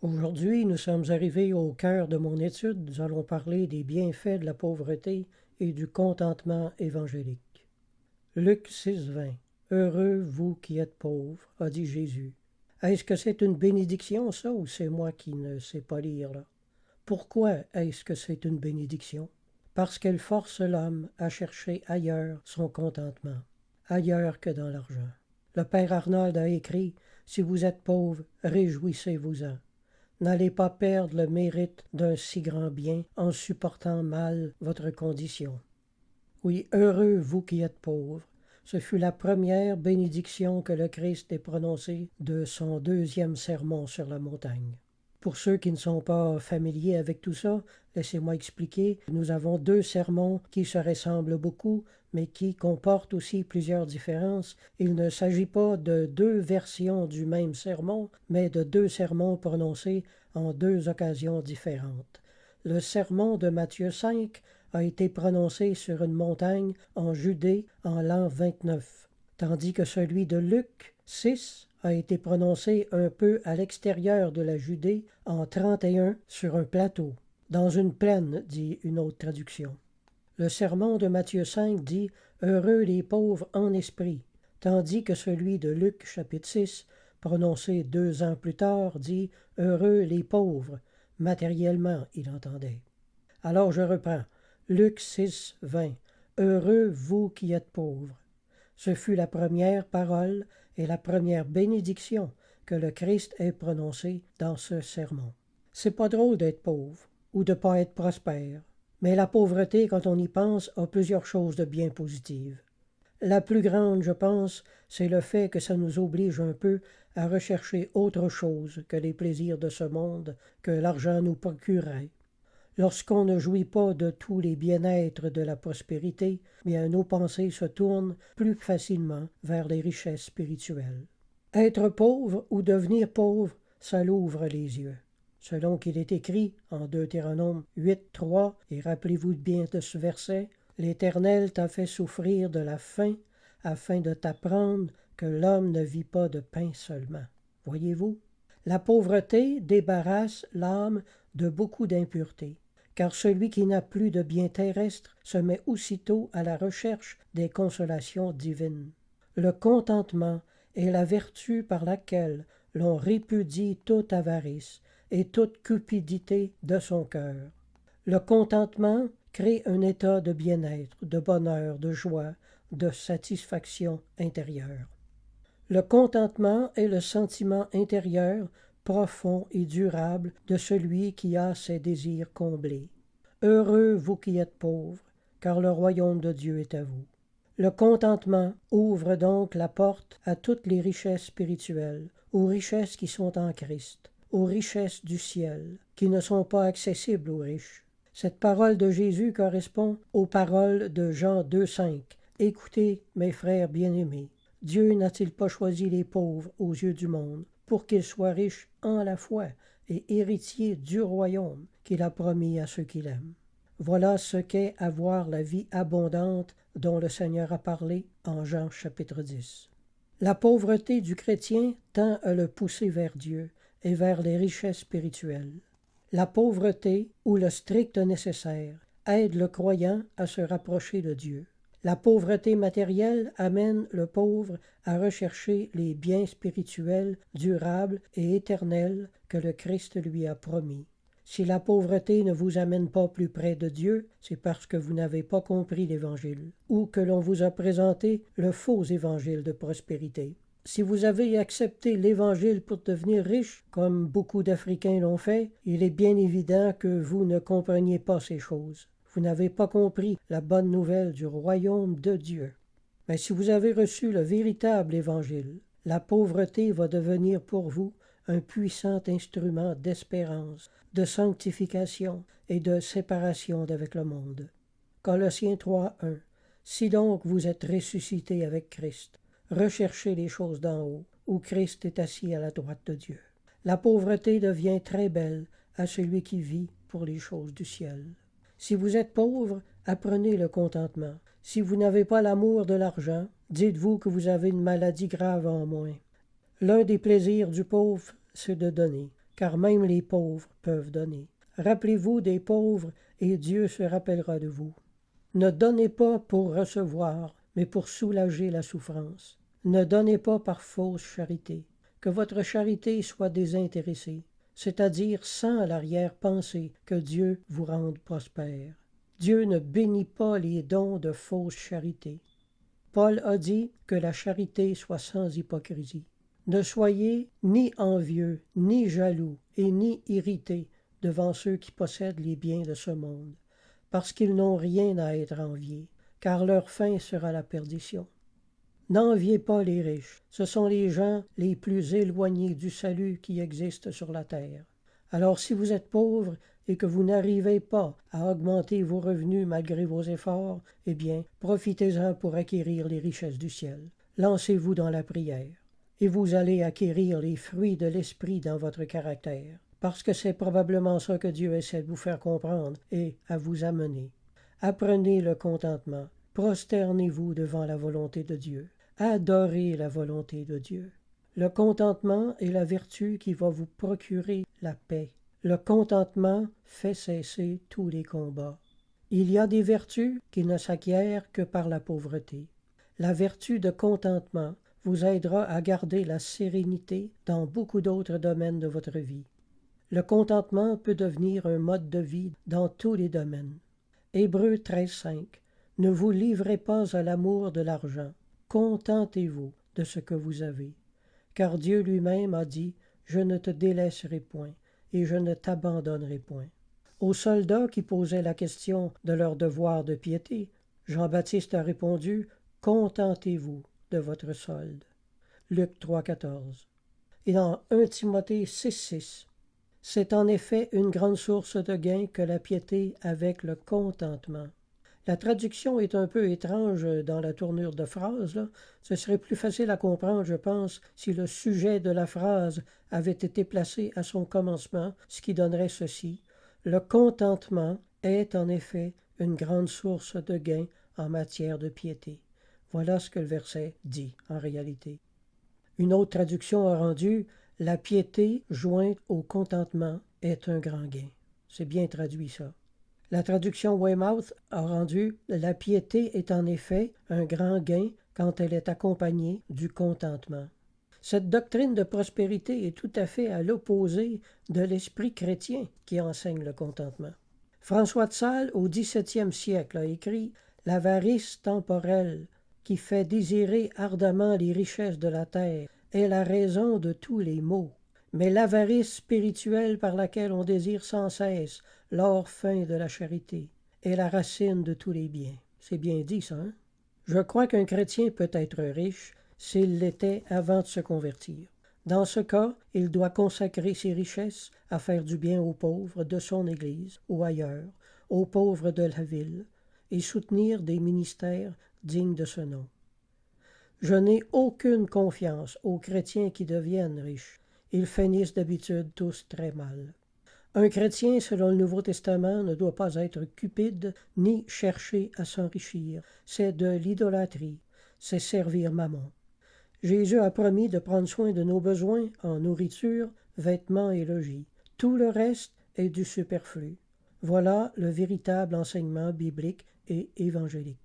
Aujourd'hui, nous sommes arrivés au cœur de mon étude. Nous allons parler des bienfaits de la pauvreté et du contentement évangélique. Luc 6,20. Heureux vous qui êtes pauvres, a dit Jésus. Est-ce que c'est une bénédiction, ça, ou c'est moi qui ne sais pas lire, là? Pourquoi est-ce que c'est une bénédiction? Parce qu'elle force l'homme à chercher ailleurs son contentement, ailleurs que dans l'argent. Le père Arnold a écrit « Si vous êtes pauvre, réjouissez-vous-en. N'allez pas perdre le mérite d'un si grand bien en supportant mal votre condition. » Oui, heureux vous qui êtes pauvres. Ce fut la première bénédiction que le Christ ait prononcée de son deuxième sermon sur la montagne. Pour ceux qui ne sont pas familiers avec tout ça, laissez-moi expliquer. Nous avons deux sermons qui se ressemblent beaucoup, mais qui comportent aussi plusieurs différences. Il ne s'agit pas de deux versions du même sermon, mais de deux sermons prononcés en deux occasions différentes. Le sermon de Matthieu 5 a été prononcé sur une montagne en Judée en l'an 29, tandis que celui de Luc 6 a été prononcé un peu à l'extérieur de la Judée en 31 sur un plateau, dans une plaine, dit une autre traduction. Le sermon de Matthieu 5 dit « Heureux les pauvres en esprit », tandis que celui de Luc chapitre 6, prononcé 2 ans plus tard, dit « Heureux les pauvres », matériellement, il entendait. Alors je reprends. Luc 6, 20. Heureux vous qui êtes pauvres. Ce fut la première parole et la première bénédiction que le Christ ait prononcée dans ce sermon. C'est pas drôle d'être pauvre ou de pas être prospère, mais la pauvreté, quand on y pense, a plusieurs choses de bien positives. La plus grande, je pense, c'est le fait que ça nous oblige un peu à rechercher autre chose que les plaisirs de ce monde que l'argent nous procurerait. Lorsqu'on ne jouit pas de tous les bien-être de la prospérité, bien nos pensées se tournent plus facilement vers les richesses spirituelles. Être pauvre ou devenir pauvre, ça l'ouvre les yeux. Selon qu'il est écrit en Deutéronome 8.3, et rappelez-vous bien de ce verset, « L'Éternel t'a fait souffrir de la faim, afin de t'apprendre que l'homme ne vit pas de pain seulement. » Voyez-vous? La pauvreté débarrasse l'âme de beaucoup d'impuretés, car celui qui n'a plus de biens terrestres se met aussitôt à la recherche des consolations divines. Le contentement est la vertu par laquelle l'on répudie toute avarice et toute cupidité de son cœur. Le contentement crée un état de bien-être, de bonheur, de joie, de satisfaction intérieure. Le contentement est le sentiment intérieur profond et durable de celui qui a ses désirs comblés. Heureux vous qui êtes pauvres, car le royaume de Dieu est à vous. Le contentement ouvre donc la porte à toutes les richesses spirituelles, aux richesses qui sont en Christ, aux richesses du ciel, qui ne sont pas accessibles aux riches. Cette parole de Jésus correspond aux paroles de Jean 2,5. Écoutez, mes frères bien-aimés, Dieu n'a-t-il pas choisi les pauvres aux yeux du monde pour qu'ils soient riches en la foi et héritiers du royaume qu'il a promis à ceux qui l'aiment? Voilà ce qu'est avoir la vie abondante dont le Seigneur a parlé en Jean chapitre 10. La pauvreté du chrétien tend à le pousser vers Dieu et vers les richesses spirituelles. La pauvreté, ou le strict nécessaire, aide le croyant à se rapprocher de Dieu. La pauvreté matérielle amène le pauvre à rechercher les biens spirituels, durables et éternels que le Christ lui a promis. Si la pauvreté ne vous amène pas plus près de Dieu, c'est parce que vous n'avez pas compris l'Évangile, ou que l'on vous a présenté le faux évangile de prospérité. Si vous avez accepté l'Évangile pour devenir riche, comme beaucoup d'Africains l'ont fait, il est bien évident que vous ne compreniez pas ces choses. Vous n'avez pas compris la bonne nouvelle du royaume de Dieu. Mais si vous avez reçu le véritable Évangile, la pauvreté va devenir pour vous un puissant instrument d'espérance, de sanctification et de séparation d'avec le monde. Colossiens 3.1. Si donc vous êtes ressuscités avec Christ, recherchez les choses d'en haut, où Christ est assis à la droite de Dieu. La pauvreté devient très belle à celui qui vit pour les choses du ciel. Si vous êtes pauvre, apprenez le contentement. Si vous n'avez pas l'amour de l'argent, dites-vous que vous avez une maladie grave en moins. L'un des plaisirs du pauvre, c'est de donner. car même les pauvres peuvent donner. Rappelez-vous des pauvres, et Dieu se rappellera de vous. Ne donnez pas pour recevoir, mais pour soulager la souffrance. Ne donnez pas par fausse charité. Que votre charité soit désintéressée, c'est-à-dire sans l'arrière-pensée que Dieu vous rende prospère. Dieu ne bénit pas les dons de fausse charité. Paul a dit que la charité soit sans hypocrisie. Ne soyez ni envieux, ni jaloux, et ni irrités devant ceux qui possèdent les biens de ce monde, parce qu'ils n'ont rien à être enviés, car leur fin sera la perdition. N'enviez pas les riches, ce sont les gens les plus éloignés du salut qui existent sur la terre. Alors si vous êtes pauvre et que vous n'arrivez pas à augmenter vos revenus malgré vos efforts, eh bien, profitez-en pour acquérir les richesses du ciel. Lancez-vous dans la prière, et vous allez acquérir les fruits de l'esprit dans votre caractère, parce que c'est probablement ça que Dieu essaie de vous faire comprendre et à vous amener. Apprenez le contentement, prosternez-vous devant la volonté de Dieu, adorez la volonté de Dieu. Le contentement est la vertu qui va vous procurer la paix. Le contentement fait cesser tous les combats. Il y a des vertus qui ne s'acquièrent que par la pauvreté. La vertu de contentement vous aidera à garder la sérénité dans beaucoup d'autres domaines de votre vie. Le contentement peut devenir un mode de vie dans tous les domaines. Hébreux 13,5. Ne vous livrez pas à l'amour de l'argent. Contentez-vous de ce que vous avez. Car Dieu lui-même a dit « Je ne te délaisserai point, et je ne t'abandonnerai point ». Aux soldats qui posaient la question de leur devoir de piété, Jean-Baptiste a répondu « Contentez-vous de votre solde ». Luc 3,14. Et dans 1 Timothée 6,6, c'est en effet une grande source de gain que la piété avec le contentement. La traduction est un peu étrange dans la tournure de phrase, là. Ce serait plus facile à comprendre, je pense, si le sujet de la phrase avait été placé à son commencement, ce qui donnerait ceci. Le contentement est en effet une grande source de gain en matière de piété. Voilà ce que le verset dit en réalité. Une autre traduction a rendu « La piété jointe au contentement est un grand gain ». C'est bien traduit ça. La traduction Weymouth a rendu « La piété est en effet un grand gain quand elle est accompagnée du contentement ». Cette doctrine de prospérité est tout à fait à l'opposé de l'esprit chrétien qui enseigne le contentement. François de Sales, au XVIIe siècle, a écrit « L'avarice temporelle qui fait désirer ardemment les richesses de la terre est la raison de tous les maux. Mais l'avarice spirituelle par laquelle on désire sans cesse l'or fin de la charité est la racine de tous les biens. » C'est bien dit, ça, hein? Je crois qu'un chrétien peut être riche s'il l'était avant de se convertir. Dans ce cas, il doit consacrer ses richesses à faire du bien aux pauvres de son Église ou ailleurs, aux pauvres de la ville, et soutenir des ministères dignes de ce nom. Je n'ai aucune confiance aux chrétiens qui deviennent riches. Ils finissent d'habitude tous très mal. Un chrétien, selon le Nouveau Testament, ne doit pas être cupide ni chercher à s'enrichir. C'est de l'idolâtrie, c'est servir Mammon. Jésus a promis de prendre soin de nos besoins en nourriture, vêtements et logis. Tout le reste est du superflu. Voilà le véritable enseignement biblique et évangélique.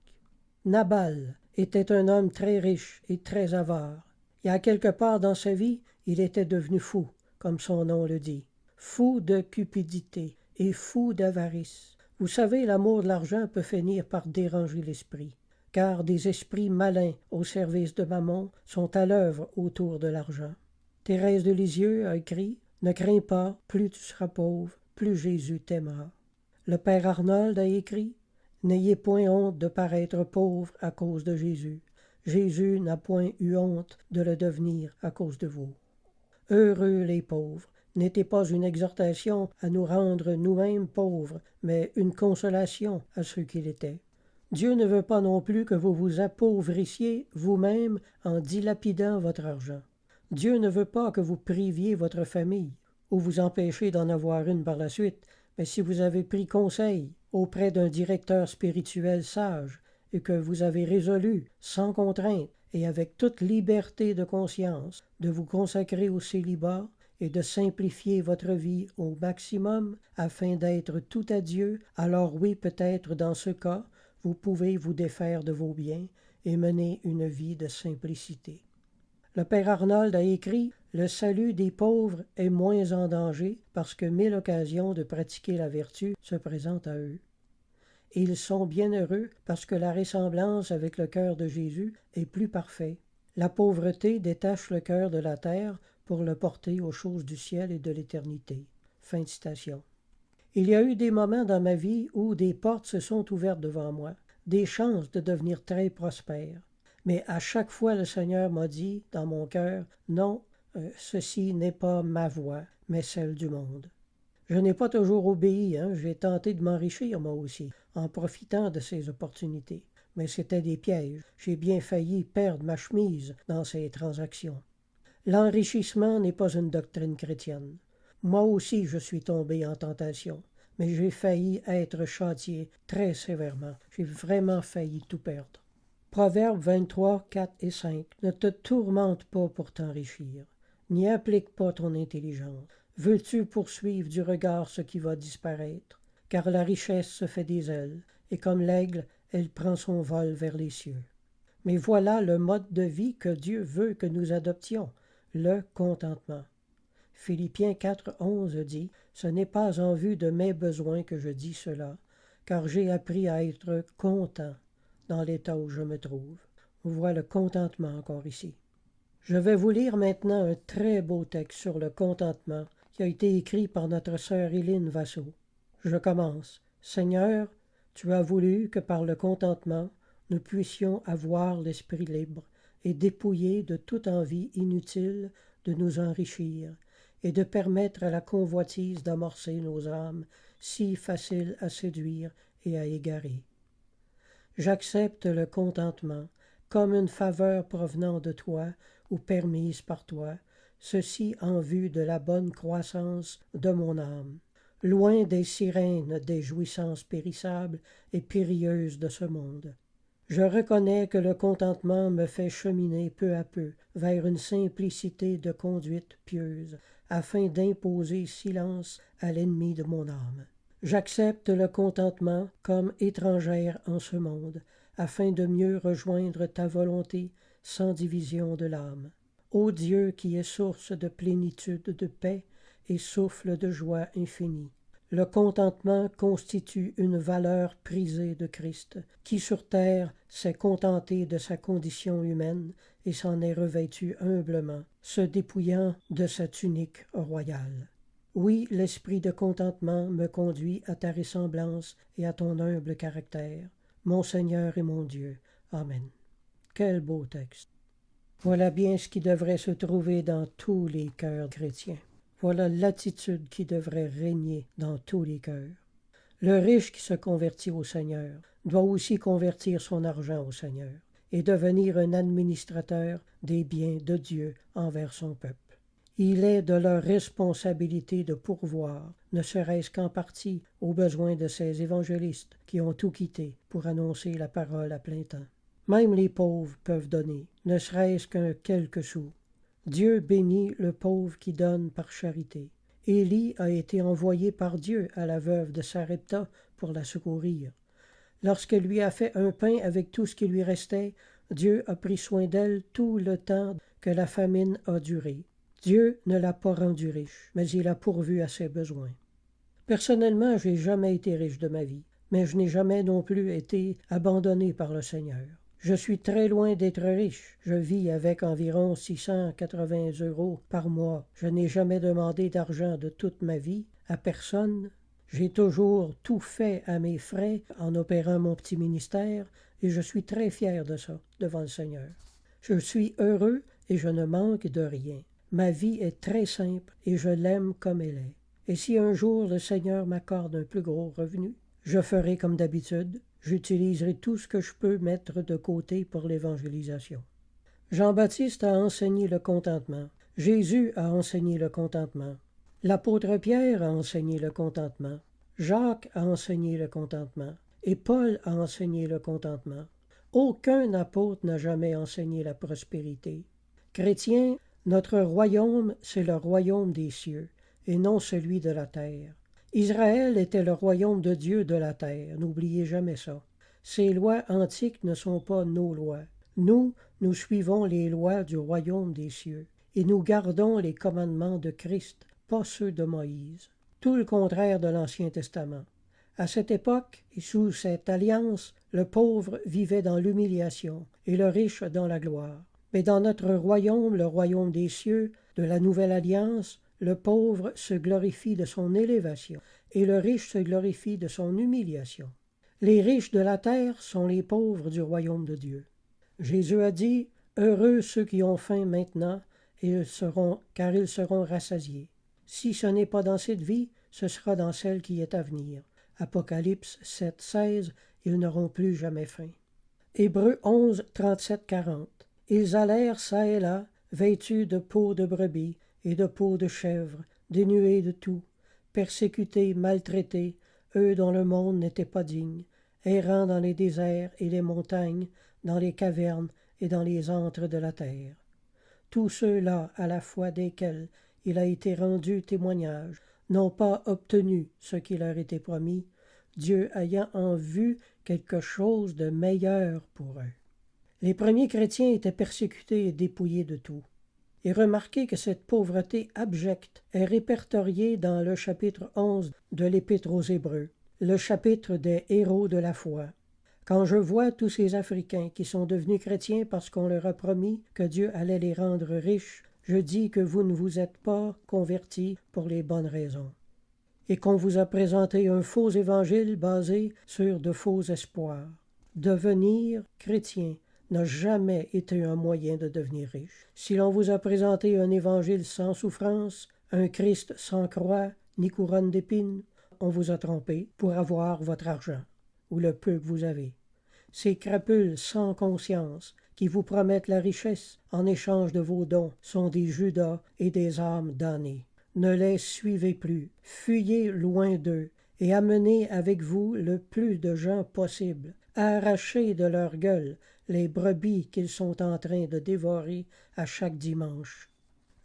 Nabal était un homme très riche et très avare. Et à quelque part dans sa vie, il était devenu fou, comme son nom le dit. Fou de cupidité et fou d'avarice. Vous savez, l'amour de l'argent peut finir par déranger l'esprit, car des esprits malins au service de Mammon sont à l'œuvre autour de l'argent. Thérèse de Lisieux a écrit « Ne crains pas, plus tu seras pauvre, plus Jésus t'aimera ». Le père Arnold a écrit « N'ayez point honte de paraître pauvre à cause de Jésus. Jésus n'a point eu honte de le devenir à cause de vous. » Heureux les pauvres n'était pas une exhortation à nous rendre nous-mêmes pauvres, mais une consolation à ceux qui l'étaient. Dieu ne veut pas non plus que vous vous appauvrissiez vous-même en dilapidant votre argent. Dieu ne veut pas que vous priviez votre famille ou vous empêchiez d'en avoir une par la suite, mais si vous avez pris conseil auprès d'un directeur spirituel sage et que vous avez résolu, sans contrainte et avec toute liberté de conscience, de vous consacrer au célibat et de simplifier votre vie au maximum afin d'être tout à Dieu, alors oui, peut-être dans ce cas, vous pouvez vous défaire de vos biens et mener une vie de simplicité. Le père Arnold a écrit « Le salut des pauvres est moins en danger parce que 1000 occasions de pratiquer la vertu se présentent à eux. Et ils sont bien heureux parce que la ressemblance avec le cœur de Jésus est plus parfaite. La pauvreté détache le cœur de la terre pour le porter aux choses du ciel et de l'éternité. » Fin de citation. Il y a eu des moments dans ma vie où des portes se sont ouvertes devant moi, des chances de devenir très prospère. Mais à chaque fois, le Seigneur m'a dit dans mon cœur, « Non, ceci n'est pas ma voie, mais celle du monde. » Je n'ai pas toujours obéi, j'ai tenté de m'enrichir moi aussi, en profitant de ces opportunités. Mais c'était des pièges. J'ai bien failli perdre ma chemise dans ces transactions. L'enrichissement n'est pas une doctrine chrétienne. Moi aussi, je suis tombé en tentation, mais j'ai failli être châtié très sévèrement. J'ai vraiment failli tout perdre. Proverbes 23, 4 et 5. Ne te tourmente pas pour t'enrichir, n'y applique pas ton intelligence. Veux-tu poursuivre du regard ce qui va disparaître? Car la richesse se fait des ailes, et comme l'aigle, elle prend son vol vers les cieux. Mais voilà le mode de vie que Dieu veut que nous adoptions, le contentement. Philippiens 4, 11 dit « Ce n'est pas en vue de mes besoins que je dis cela, car j'ai appris à être content dans l'état où je me trouve. » On voit le contentement encore ici. Je vais vous lire maintenant un très beau texte sur le contentement qui a été écrit par notre sœur Éline Vassaux. Je commence. « Seigneur, tu as voulu que par le contentement, nous puissions avoir l'esprit libre et dépouillé de toute envie inutile de nous enrichir et de permettre à la convoitise d'amorcer nos âmes, si faciles à séduire et à égarer. J'accepte le contentement comme une faveur provenant de toi ou permise par toi, ceci en vue de la bonne croissance de mon âme, loin des sirènes des jouissances périssables et périlleuses de ce monde. Je reconnais que le contentement me fait cheminer peu à peu vers une simplicité de conduite pieuse, afin d'imposer silence à l'ennemi de mon âme. J'accepte le contentement comme étrangère en ce monde, afin de mieux rejoindre ta volonté sans division de l'âme. Ô Dieu qui est source de plénitude de paix et souffle de joie infinie, le contentement constitue une valeur prisée de Christ, qui sur terre s'est contenté de sa condition humaine et s'en est revêtu humblement, se dépouillant de sa tunique royale. Oui, l'esprit de contentement me conduit à ta ressemblance et à ton humble caractère, mon Seigneur et mon Dieu. Amen. Quel beau texte! Voilà bien ce qui devrait se trouver dans tous les cœurs chrétiens. Voilà l'attitude qui devrait régner dans tous les cœurs. Le riche qui se convertit au Seigneur doit aussi convertir son argent au Seigneur et devenir un administrateur des biens de Dieu envers son peuple. Il est de leur responsabilité de pourvoir, ne serait-ce qu'en partie, aux besoins de ces évangélistes qui ont tout quitté pour annoncer la parole à plein temps. Même les pauvres peuvent donner, ne serait-ce qu'un quelques sous. Dieu bénit le pauvre qui donne par charité. Élie a été envoyé par Dieu à la veuve de Sarepta pour la secourir. Lorsqu'elle lui a fait un pain avec tout ce qui lui restait, Dieu a pris soin d'elle tout le temps que la famine a duré. Dieu ne l'a pas rendue riche, mais il a pourvu à ses besoins. Personnellement, je n'ai jamais été riche de ma vie, mais je n'ai jamais non plus été abandonné par le Seigneur. Je suis très loin d'être riche. Je vis avec environ 680 € par mois. Je n'ai jamais demandé d'argent de toute ma vie à personne. J'ai toujours tout fait à mes frais en opérant mon petit ministère et je suis très fier de ça devant le Seigneur. Je suis heureux et je ne manque de rien. Ma vie est très simple et je l'aime comme elle est. Et si un jour le Seigneur m'accorde un plus gros revenu, je ferai comme d'habitude. J'utiliserai tout ce que je peux mettre de côté pour l'évangélisation. Jean-Baptiste a enseigné le contentement. Jésus a enseigné le contentement. L'apôtre Pierre a enseigné le contentement. Jacques a enseigné le contentement. Et Paul a enseigné le contentement. Aucun apôtre n'a jamais enseigné la prospérité. Chrétien, Notre royaume, c'est le royaume des cieux, et non celui de la terre. Israël était le royaume de Dieu de la terre, n'oubliez jamais ça. Ces lois antiques ne sont pas nos lois. Nous suivons les lois du royaume des cieux, et nous gardons les commandements de Christ, pas ceux de Moïse. Tout le contraire de l'Ancien Testament. À cette époque et sous cette alliance, le pauvre vivait dans l'humiliation et le riche dans la gloire. Mais dans notre royaume, le royaume des cieux, de la nouvelle alliance, le pauvre se glorifie de son élévation et le riche se glorifie de son humiliation. Les riches de la terre sont les pauvres du royaume de Dieu. Jésus a dit « Heureux ceux qui ont faim maintenant, car ils seront rassasiés. Si ce n'est pas dans cette vie, ce sera dans celle qui est à venir. » Apocalypse 7, 16, ils n'auront plus jamais faim. Hébreux 11, 37-40. Ils allèrent çà et là, vêtus de peaux de brebis et de peaux de chèvres, dénués de tout, persécutés, maltraités, eux dont le monde n'était pas digne, errant dans les déserts et les montagnes, dans les cavernes et dans les antres de la terre. Tous ceux-là, à la fois desquels il a été rendu témoignage, n'ont pas obtenu ce qui leur était promis, Dieu ayant en vue quelque chose de meilleur pour eux. Les premiers chrétiens étaient persécutés et dépouillés de tout. Et remarquez que cette pauvreté abjecte est répertoriée dans le chapitre 11 de l'Épître aux Hébreux, le chapitre des héros de la foi. Quand je vois tous ces Africains qui sont devenus chrétiens parce qu'on leur a promis que Dieu allait les rendre riches, je dis que vous ne vous êtes pas convertis pour les bonnes raisons, et qu'on vous a présenté un faux évangile basé sur de faux espoirs. Devenir chrétien n'a jamais été un moyen de devenir riche. Si l'on vous a présenté un évangile sans souffrance, un Christ sans croix, ni couronne d'épines, on vous a trompé pour avoir votre argent, ou le peu que vous avez. Ces crapules sans conscience qui vous promettent la richesse en échange de vos dons sont des Judas et des âmes damnées. Ne les suivez plus, fuyez loin d'eux, et amenez avec vous le plus de gens possible. Arrachez de leur gueule les brebis qu'ils sont en train de dévorer à chaque dimanche.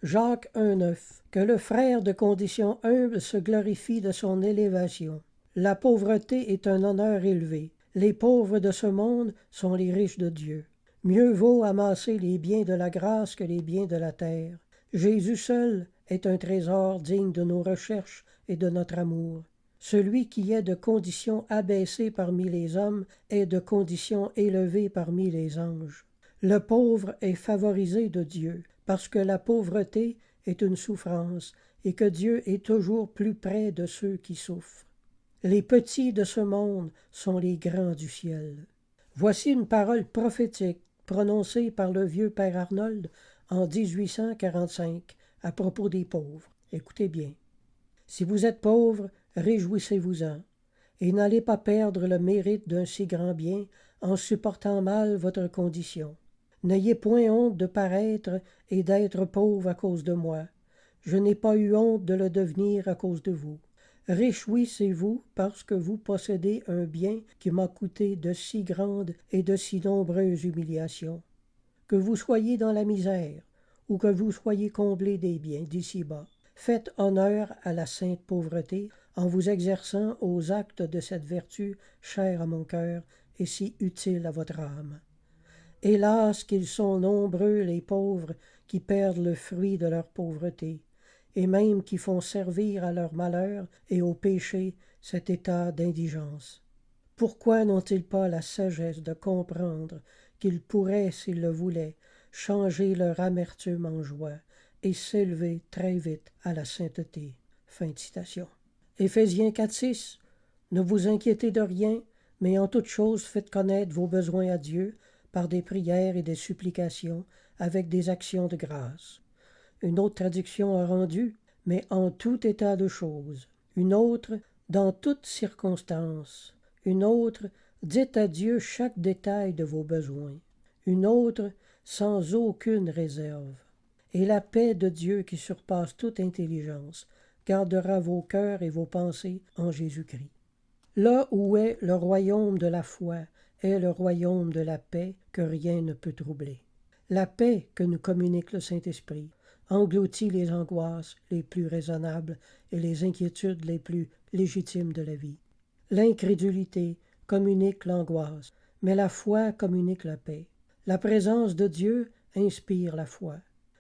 Jacques 1,9. Que le frère de condition humble se glorifie de son élévation. La pauvreté est un honneur élevé. Les pauvres de ce monde sont les riches de Dieu. Mieux vaut amasser les biens de la grâce que les biens de la terre. Jésus seul est un trésor digne de nos recherches et de notre amour. Celui qui est de condition abaissée parmi les hommes est de condition élevée parmi les anges. Le pauvre est favorisé de Dieu, parce que la pauvreté est une souffrance, et que Dieu est toujours plus près de ceux qui souffrent. Les petits de ce monde sont les grands du ciel. Voici une parole prophétique prononcée par le vieux Père Arnold en 1845 à propos des pauvres. Écoutez bien. Si vous êtes pauvre, réjouissez-vous-en, et n'allez pas perdre le mérite d'un si grand bien en supportant mal votre condition. N'ayez point honte de paraître et d'être pauvre à cause de moi. Je n'ai pas eu honte de le devenir à cause de vous. Réjouissez-vous parce que vous possédez un bien qui m'a coûté de si grandes et de si nombreuses humiliations. Que vous soyez dans la misère, ou que vous soyez comblés des biens d'ici-bas, faites honneur à la sainte pauvreté en vous exerçant aux actes de cette vertu chère à mon cœur et si utile à votre âme. Hélas qu'ils sont nombreux les pauvres qui perdent le fruit de leur pauvreté, et même qui font servir à leur malheur et au péché cet état d'indigence. Pourquoi n'ont-ils pas la sagesse de comprendre qu'ils pourraient, s'ils le voulaient, changer leur amertume en joie et s'élever très vite à la sainteté. Fin de citation. Éphésiens 4,6. Ne vous inquiétez de rien, mais en toute chose faites connaître vos besoins à Dieu par des prières et des supplications avec des actions de grâce. Une autre traduction a rendu « mais en tout état de choses ». Une autre « dans toutes circonstances ». Une autre « dites à Dieu chaque détail de vos besoins ». Une autre « sans aucune réserve ». Et la paix de Dieu qui surpasse toute intelligence gardera vos cœurs et vos pensées en Jésus-Christ. Là où est le royaume de la foi est le royaume de la paix que rien ne peut troubler. La paix que nous communique le Saint-Esprit engloutit les angoisses les plus raisonnables et les inquiétudes les plus légitimes de la vie. L'incrédulité communique l'angoisse, mais la foi communique la paix. La présence de Dieu inspire la foi.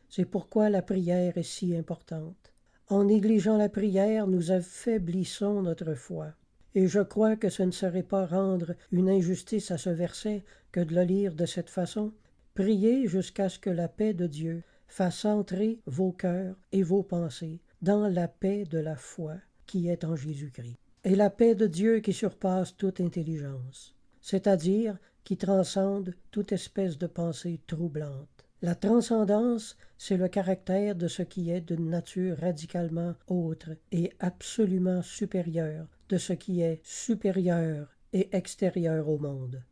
C'est pourquoi la prière est si importante. En négligeant la prière, nous affaiblissons notre foi. Et je crois que ce ne serait pas rendre une injustice à ce verset que de le lire de cette façon. Priez jusqu'à ce que la paix de Dieu fasse entrer vos cœurs et vos pensées dans la paix de la foi qui est en Jésus-Christ. Et la paix de Dieu qui surpasse toute intelligence, c'est-à-dire qui transcende toute espèce de pensée troublante. La transcendance, c'est le caractère de ce qui est d'une nature radicalement autre et absolument supérieure de ce qui est supérieur et extérieur au monde.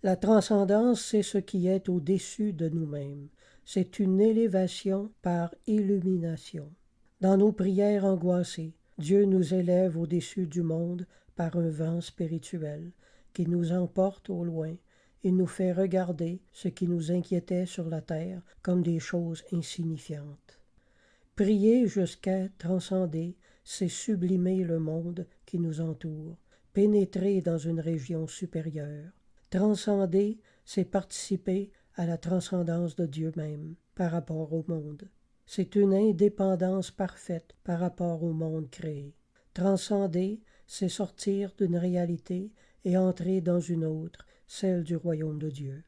La transcendance, c'est ce qui est au-dessus de nous-mêmes. C'est une élévation par illumination. Dans nos prières angoissées, Dieu nous élève au-dessus du monde par un vent spirituel qui nous emporte au loin et nous fait regarder ce qui nous inquiétait sur la terre comme des choses insignifiantes. Prier jusqu'à transcender, c'est sublimer le monde qui nous entoure, pénétrer dans une région supérieure. Transcender, c'est participer à la transcendance de Dieu même par rapport au monde. C'est une indépendance parfaite par rapport au monde créé. Transcender, c'est sortir d'une réalité et entrer dans une autre, celle du royaume de Dieu.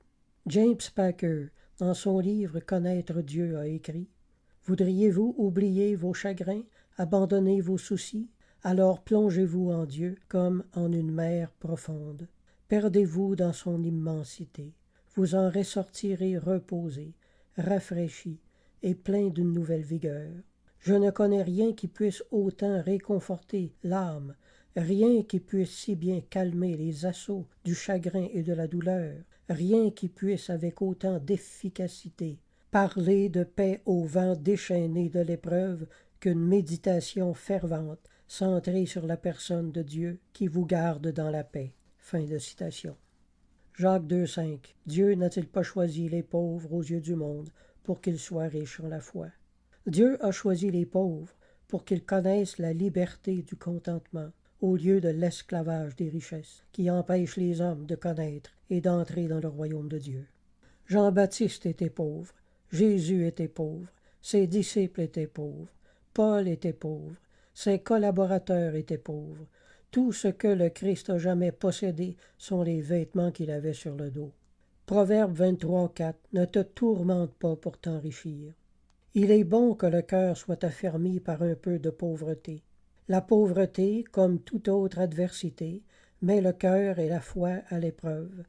James Packer, dans son livre « Connaître Dieu », a écrit « Voudriez-vous oublier vos chagrins, abandonner vos soucis? Alors plongez-vous en Dieu comme en une mer profonde. Perdez-vous dans son immensité. Vous en ressortirez reposé, rafraîchi et plein d'une nouvelle vigueur. Je ne connais rien qui puisse autant réconforter l'âme, rien qui puisse si bien calmer les assauts du chagrin et de la douleur, rien qui puisse avec autant d'efficacité parler de paix au vent déchaîné de l'épreuve qu'une méditation fervente centrée sur la personne de Dieu qui vous garde dans la paix. » Fin de citation. Jacques 2,5. Dieu n'a-t-il pas choisi les pauvres aux yeux du monde pour qu'ils soient riches en la foi? Dieu a choisi les pauvres pour qu'ils connaissent la liberté du contentement au lieu de l'esclavage des richesses qui empêche les hommes de connaître et d'entrer dans le royaume de Dieu. Jean-Baptiste était pauvre, Jésus était pauvre, ses disciples étaient pauvres, Paul était pauvre, ses collaborateurs étaient pauvres. Tout ce que le Christ a jamais possédé sont les vêtements qu'il avait sur le dos. Proverbe 23,4. Ne te tourmente pas pour t'enrichir. Il est bon que le cœur soit affermi par un peu de pauvreté. La pauvreté, comme toute autre adversité, met le cœur et la foi à l'épreuve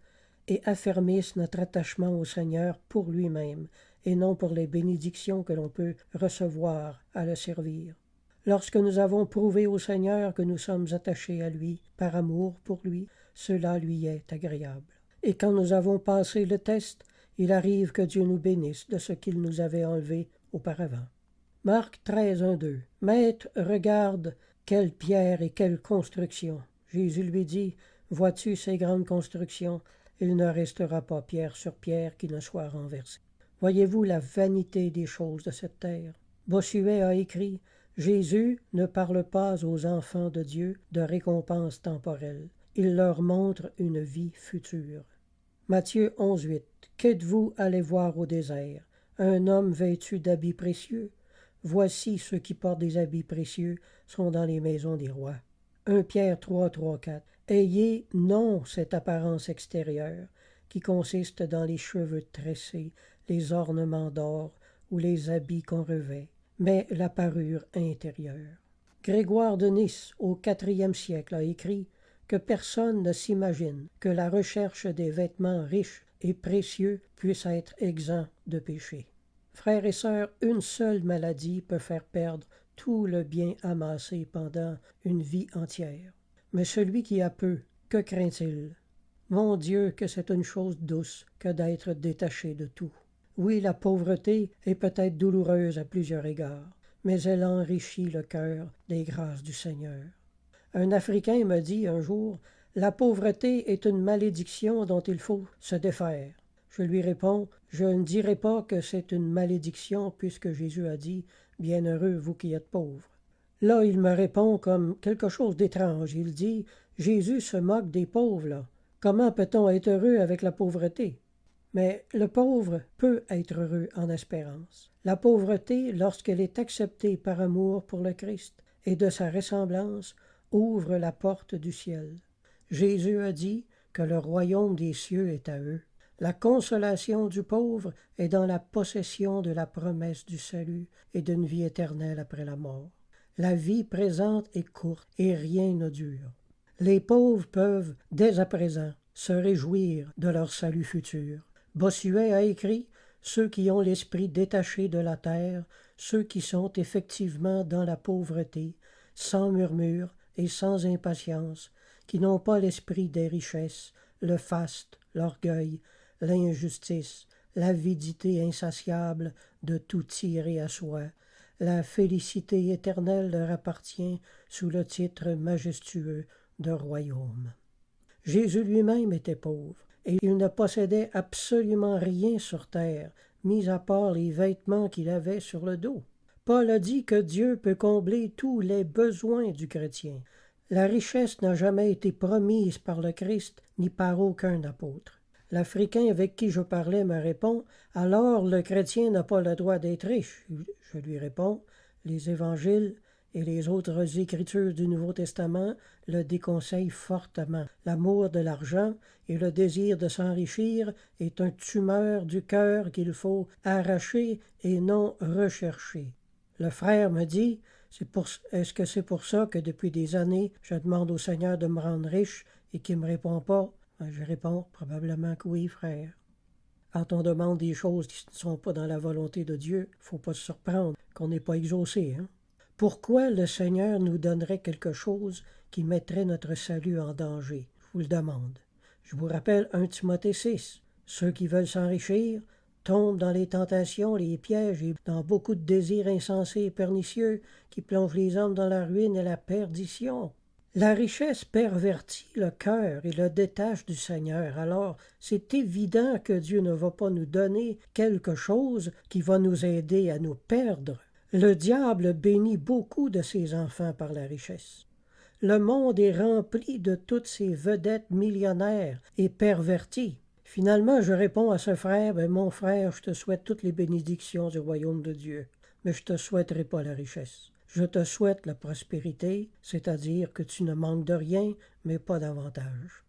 et affermissent notre attachement au Seigneur pour lui-même et non pour les bénédictions que l'on peut recevoir à le servir. Lorsque nous avons prouvé au Seigneur que nous sommes attachés à lui par amour pour lui, cela lui est agréable. Et quand nous avons passé le test, il arrive que Dieu nous bénisse de ce qu'il nous avait enlevé auparavant. Marc 13:1-2. Maître, regarde quelle pierre et quelle construction. Jésus lui dit, vois-tu ces grandes constructions? Il ne restera pas pierre sur pierre qui ne soit renversée. Voyez-vous la vanité des choses de cette terre? Bossuet a écrit, Jésus ne parle pas aux enfants de Dieu de récompenses temporelles. Il leur montre une vie future. Matthieu 11:8. Qu'êtes-vous allé voir au désert? Un homme vêtu d'habits précieux? Voici ceux qui portent des habits précieux sont dans les maisons des rois. 1 Pierre 3:4. Ayez non cette apparence extérieure qui consiste dans les cheveux tressés, les ornements d'or ou les habits qu'on revêt, mais la parure intérieure. Grégoire de Nice, au IVe siècle, a écrit que personne ne s'imagine que la recherche des vêtements riches et précieux puisse être exempt de péché. Frères et sœurs, une seule maladie peut faire perdre tout le bien amassé pendant une vie entière. Mais celui qui a peu, que craint-il? Mon Dieu, que c'est une chose douce que d'être détaché de tout. Oui, la pauvreté est peut-être douloureuse à plusieurs égards, mais elle enrichit le cœur des grâces du Seigneur. Un Africain me dit un jour, « La pauvreté est une malédiction dont il faut se défaire. » Je lui réponds, je ne dirai pas que c'est une malédiction puisque Jésus a dit, bienheureux vous qui êtes pauvres. Là, il me répond comme quelque chose d'étrange. Il dit, Jésus se moque des pauvres, là. Comment peut-on être heureux avec la pauvreté? Mais le pauvre peut être heureux en espérance. La pauvreté, lorsqu'elle est acceptée par amour pour le Christ et de sa ressemblance, ouvre la porte du ciel. Jésus a dit que le royaume des cieux est à eux. La consolation du pauvre est dans la possession de la promesse du salut et d'une vie éternelle après la mort. La vie présente est courte et rien ne dure. Les pauvres peuvent, dès à présent, se réjouir de leur salut futur. Bossuet a écrit « Ceux qui ont l'esprit détaché de la terre, ceux qui sont effectivement dans la pauvreté, sans murmure et sans impatience, qui n'ont pas l'esprit des richesses, le faste, l'orgueil, l'injustice, l'avidité insatiable de tout tirer à soi. La félicité éternelle leur appartient sous le titre majestueux de royaume. » Jésus lui-même était pauvre, et il ne possédait absolument rien sur terre, mis à part les vêtements qu'il avait sur le dos. Paul a dit que Dieu peut combler tous les besoins du chrétien. La richesse n'a jamais été promise par le Christ ni par aucun apôtre. L'Africain avec qui je parlais me répond « Alors le chrétien n'a pas le droit d'être riche ?» Je lui réponds « Les évangiles et les autres écritures du Nouveau Testament le déconseillent fortement. L'amour de l'argent et le désir de s'enrichir est un tumeur du cœur qu'il faut arracher et non rechercher. » Le frère me dit « Est-ce que c'est pour ça que depuis des années, je demande au Seigneur de me rendre riche et qu'il ne me répond pas? » Je réponds « Probablement que oui, frère. » Quand on demande des choses qui ne sont pas dans la volonté de Dieu, il ne faut pas se surprendre qu'on n'est pas exaucé. Pourquoi le Seigneur nous donnerait quelque chose qui mettrait notre salut en danger? Je vous le demande. Je vous rappelle 1 Timothée 6. Ceux qui veulent s'enrichir tombent dans les tentations, les pièges et dans beaucoup de désirs insensés et pernicieux qui plongent les hommes dans la ruine et la perdition. La richesse pervertit le cœur et le détache du Seigneur. Alors, c'est évident que Dieu ne va pas nous donner quelque chose qui va nous aider à nous perdre. Le diable bénit beaucoup de ses enfants par la richesse. Le monde est rempli de toutes ces vedettes millionnaires et perverties. Finalement, je réponds à ce frère, « Mon frère, je te souhaite toutes les bénédictions du royaume de Dieu, mais je ne te souhaiterai pas la richesse. Je te souhaite la prospérité, c'est-à-dire que tu ne manques de rien, mais pas davantage. »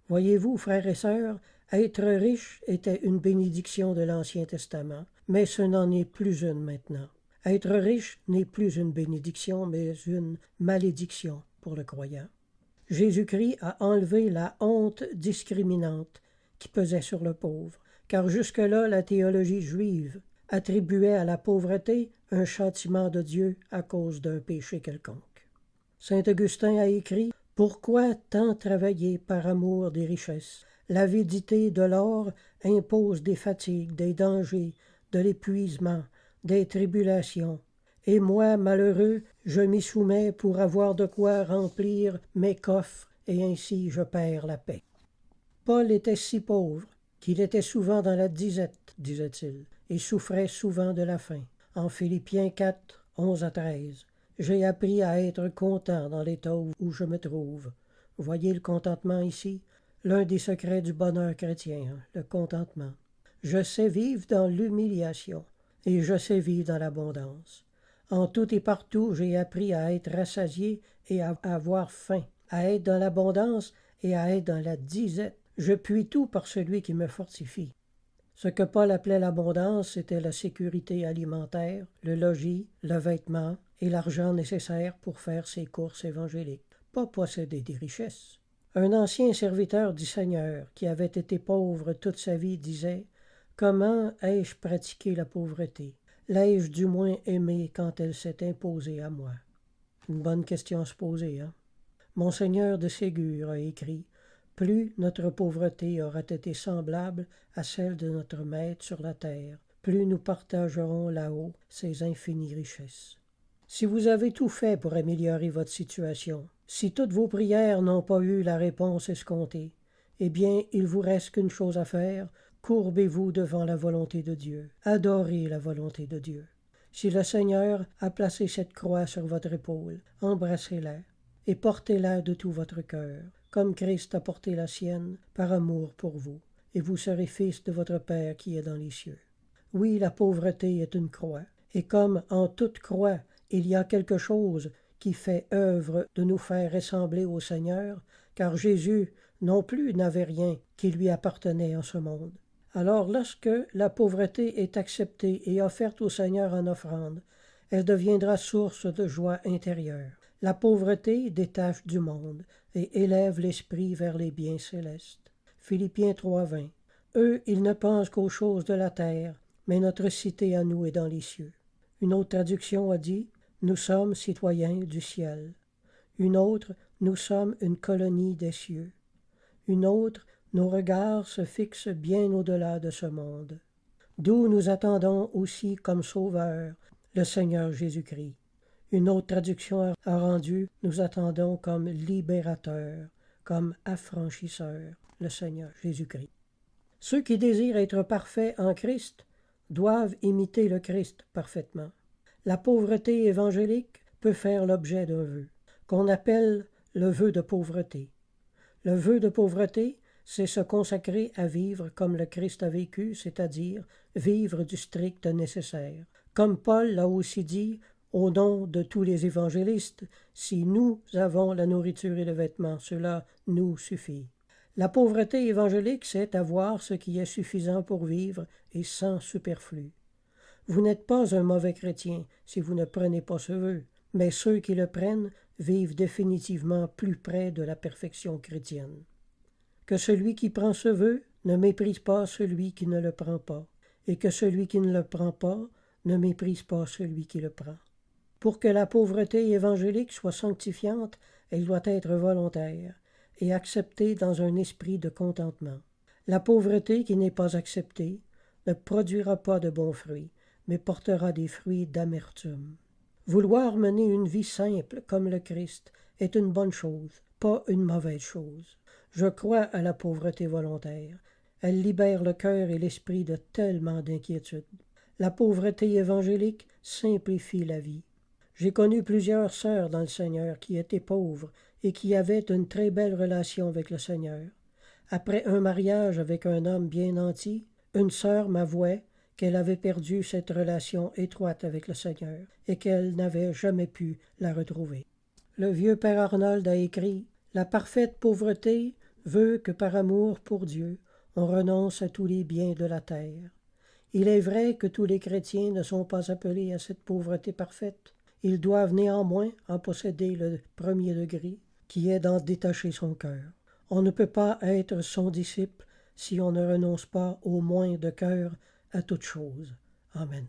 Voyez-vous, frères et sœurs, être riche était une bénédiction de l'Ancien Testament, mais ce n'en est plus une maintenant. Être riche n'est plus une bénédiction, mais une malédiction pour le croyant. Jésus-Christ a enlevé la honte discriminante qui pesait sur le pauvre, car jusque-là, la théologie juive attribuait à la pauvreté un châtiment de Dieu à cause d'un péché quelconque. Saint Augustin a écrit « Pourquoi tant travailler par amour des richesses? L'avidité de l'or impose des fatigues, des dangers, de l'épuisement, des tribulations. Et moi, malheureux, je m'y soumets pour avoir de quoi remplir mes coffres, et ainsi je perds la paix. » Paul était si pauvre qu'il était souvent dans la disette, disait-il, et souffrait souvent de la faim. En Philippiens 4, 11 à 13, « J'ai appris à être content dans l'état où je me trouve. » Voyez le contentement ici, l'un des secrets du bonheur chrétien, le contentement. « Je sais vivre dans l'humiliation, et je sais vivre dans l'abondance. En tout et partout, j'ai appris à être rassasié et à avoir faim, à être dans l'abondance et à être dans la disette. Je puis tout par celui qui me fortifie. » Ce que Paul appelait l'abondance, c'était la sécurité alimentaire, le logis, le vêtement et l'argent nécessaire pour faire ses courses évangéliques, pas posséder des richesses. Un ancien serviteur du Seigneur, qui avait été pauvre toute sa vie, disait « Comment ai-je pratiqué la pauvreté? L'ai-je du moins aimée quand elle s'est imposée à moi? » Une bonne question à se poser, hein? Monseigneur de Ségur a écrit « Plus notre pauvreté aura été semblable à celle de notre Maître sur la terre, plus nous partagerons là-haut ses infinies richesses. » Si vous avez tout fait pour améliorer votre situation, si toutes vos prières n'ont pas eu la réponse escomptée, eh bien, il vous reste qu'une chose à faire, courbez-vous devant la volonté de Dieu. Adorez la volonté de Dieu. Si le Seigneur a placé cette croix sur votre épaule, embrassez-la et portez-la de tout votre cœur, comme Christ a porté la sienne par amour pour vous, et vous serez fils de votre Père qui est dans les cieux. Oui, la pauvreté est une croix, et comme en toute croix, il y a quelque chose qui fait œuvre de nous faire ressembler au Seigneur, car Jésus non plus n'avait rien qui lui appartenait en ce monde. Alors lorsque la pauvreté est acceptée et offerte au Seigneur en offrande, elle deviendra source de joie intérieure. La pauvreté détache du monde et élève l'esprit vers les biens célestes. Philippiens 3:20. Eux, ils ne pensent qu'aux choses de la terre, mais notre cité à nous est dans les cieux. Une autre traduction a dit « Nous sommes citoyens du ciel ». Une autre « Nous sommes une colonie des cieux ». Une autre « Nos regards se fixent bien au-delà de ce monde ». D'où nous attendons aussi comme sauveur le Seigneur Jésus-Christ. Une autre traduction a rendu « Nous attendons comme libérateur, comme affranchisseur, le Seigneur Jésus-Christ ». Ceux qui désirent être parfaits en Christ doivent imiter le Christ parfaitement. La pauvreté évangélique peut faire l'objet d'un vœu, qu'on appelle le vœu de pauvreté. Le vœu de pauvreté, c'est se consacrer à vivre comme le Christ a vécu, c'est-à-dire vivre du strict nécessaire. Comme Paul l'a aussi dit, au nom de tous les évangélistes, si nous avons la nourriture et le vêtement, cela nous suffit. La pauvreté évangélique, c'est avoir ce qui est suffisant pour vivre et sans superflu. Vous n'êtes pas un mauvais chrétien si vous ne prenez pas ce vœu, mais ceux qui le prennent vivent définitivement plus près de la perfection chrétienne. Que celui qui prend ce vœu ne méprise pas celui qui ne le prend pas, et que celui qui ne le prend pas ne méprise pas celui qui le prend. Pour que la pauvreté évangélique soit sanctifiante, elle doit être volontaire et acceptée dans un esprit de contentement. La pauvreté qui n'est pas acceptée ne produira pas de bons fruits, mais portera des fruits d'amertume. Vouloir mener une vie simple comme le Christ est une bonne chose, pas une mauvaise chose. Je crois à la pauvreté volontaire. Elle libère le cœur et l'esprit de tellement d'inquiétudes. La pauvreté évangélique simplifie la vie. J'ai connu plusieurs sœurs dans le Seigneur qui étaient pauvres et qui avaient une très belle relation avec le Seigneur. Après un mariage avec un homme bien nanti, une sœur m'avouait qu'elle avait perdu cette relation étroite avec le Seigneur et qu'elle n'avait jamais pu la retrouver. Le vieux père Arnold a écrit « La parfaite pauvreté veut que par amour pour Dieu, on renonce à tous les biens de la terre. Il est vrai que tous les chrétiens ne sont pas appelés à cette pauvreté parfaite. Ils doivent néanmoins en posséder le premier degré, qui est d'en détacher son cœur. On ne peut pas être son disciple si on ne renonce pas au moins de cœur à toute chose. Amen.